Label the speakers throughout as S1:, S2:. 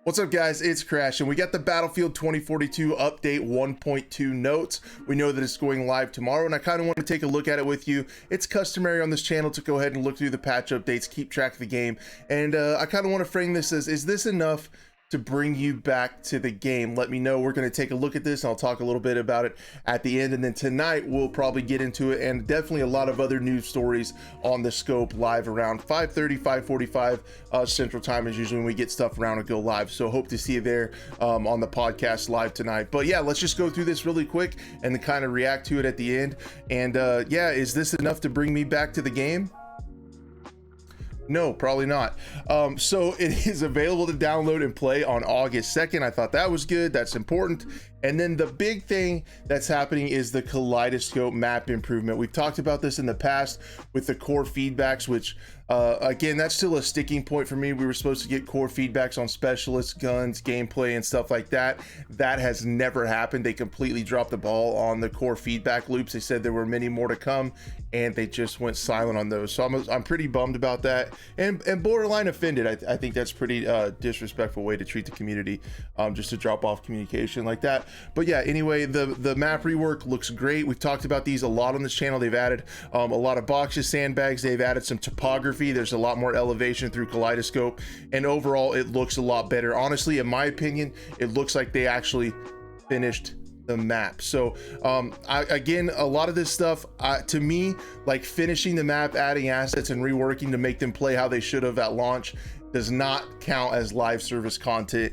S1: What's up, guys? It's Crash, and we got the Battlefield 2042 update 1.2 notes. We know that it's going live tomorrow, and I kind of want to take a look at it with you. It's customary on this channel to go ahead and look through the patch updates, keep track of the game, and I kind of want to frame this as, is this enough to bring you back to the game? Let me know. We're going to take a look at this, and I'll talk a little bit about it at the end, and then tonight we'll probably get into it, and definitely a lot of other news stories on the scope live around 5:30, 5:45 Central Time is usually when we get stuff around and go live. So hope to see you there on the podcast live tonight. But yeah, let's just go through this really quick and then kind of react to it at the end. And yeah, is this enough to bring me back to the game? No, probably not. So it is available to download and play on August 2nd. I thought that was good. That's important. And then the big thing that's happening is the Kaleidoscope Map Improvement. We've talked about this in the past with the core feedbacks, which again, that's still a sticking point for me. We were supposed to get core feedbacks on specialists, guns, gameplay, and stuff like that. That has never happened. They completely dropped the ball on the core feedback loops. They said there were many more to come, and they just went silent on those. So I'm pretty bummed about that, and borderline offended. I think that's pretty disrespectful way to treat the community, just to drop off communication like that. But yeah, anyway, the map rework looks great. We've talked about these a lot on this channel. They've added a lot of boxes, sandbags. They've added some topography. There's a lot more elevation through Kaleidoscope, and overall it looks a lot better. Honestly, in my opinion, it looks like they actually finished the map. So again, a lot of this stuff to me, like finishing the map, adding assets and reworking to make them play how they should have at launch, does not count as live service content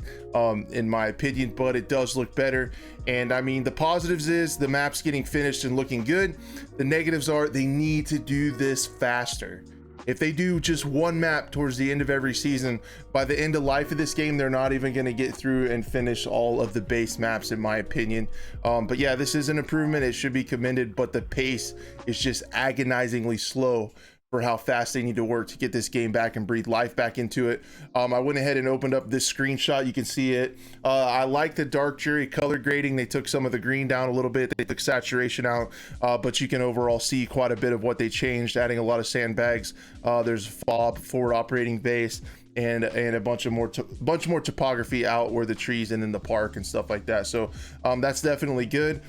S1: in my opinion, but it does look better. And I mean, the positives is the map's getting finished and looking good. The negatives are they need to do this faster. If they do just one map towards the end of every season, by the end of life of this game, they're not even going to get through and finish all of the base maps, in my opinion. But yeah, this is an improvement. It should be commended, but the pace is just agonizingly slow for how fast they need to work to get this game back and breathe life back into it. I went ahead and opened up this screenshot. You can see it. I like the dark jury color grading. They took some of the green down a little bit. They took saturation out, but you can overall see quite a bit of what they changed, adding a lot of sandbags. There's FOB, forward operating base, and a bunch more topography out where the trees and in the park and stuff like that. So that's definitely good.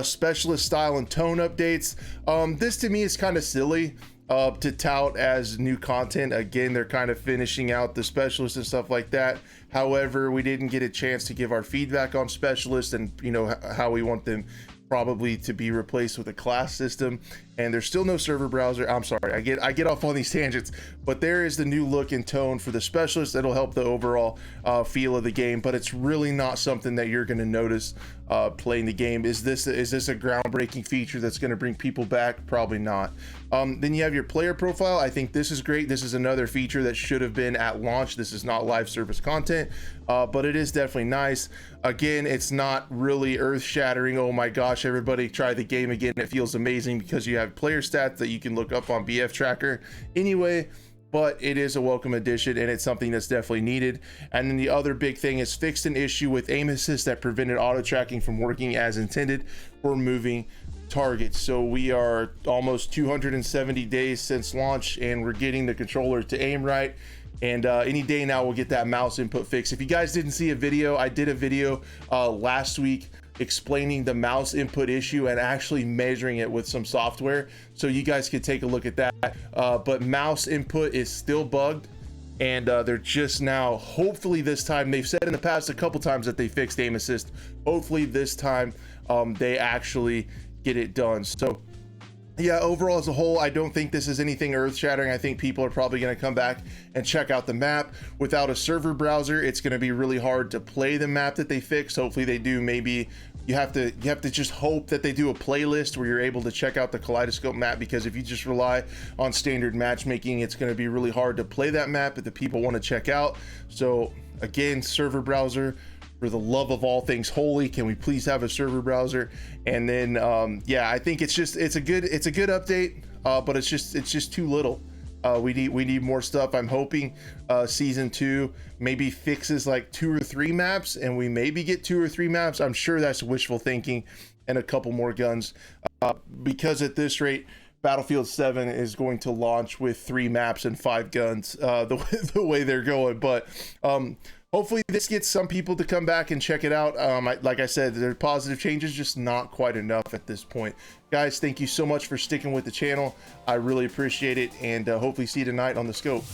S1: Specialist style and tone updates. This to me is kind of silly to tout as new content. Again, they're kind of finishing out the specialists and stuff like that. However, we didn't get a chance to give our feedback on specialists and, you know, how we want them probably to be replaced with a class system. And there's still no server browser. I'm sorry, I get off on these tangents, but there is the new look and tone for the specialist that'll help the overall feel of the game, but it's really not something that you're going to notice playing the game. Is this a groundbreaking feature that's going to bring people back? Probably not. Then you have your player profile. I think this is great. This is another feature that should have been at launch. This is not live service content, but it is definitely nice. Again, it's not really earth-shattering. Oh my gosh, everybody try the game again. It feels amazing because you have player stats that you can look up on BF Tracker anyway, but it is a welcome addition, and it's something that's definitely needed. And then the other big thing is fixed an issue with aim assist that prevented auto tracking from working as intended for moving targets. So we are almost 270 days since launch, and we're getting the controller to aim right. And any day now we'll get that mouse input fixed. If you guys didn't see a video, I did a video last week explaining the mouse input issue and actually measuring it with some software, so you guys could take a look at that. But mouse input is still bugged, and they're just now, hopefully this time, they've said in the past a couple times that they fixed aim assist. Hopefully this time they actually get it done. So yeah, overall as a whole, I don't think this is anything earth-shattering. I think people are probably going to come back and check out the map. Without a server browser, it's going to be really hard to play the map that they fixed. Hopefully they do. Maybe you have to just hope that they do a playlist where you're able to check out the Kaleidoscope map, because if you just rely on standard matchmaking, it's going to be really hard to play that map that the people want to check out. So again, server browser, for the love of all things holy, can we please have a server browser? And then yeah, I think it's a good update, but it's just too little. We need more stuff. I'm hoping season 2 maybe fixes like 2 or 3 maps, and we maybe get 2 or 3 maps. I'm sure that's wishful thinking, and a couple more guns, because at this rate Battlefield 7 is going to launch with 3 maps and 5 guns, the way they're going. But hopefully this gets some people to come back and check it out. Like I said, there are positive changes, just not quite enough at this point. Guys, thank you so much for sticking with the channel. I really appreciate it, and hopefully see you tonight on the scope.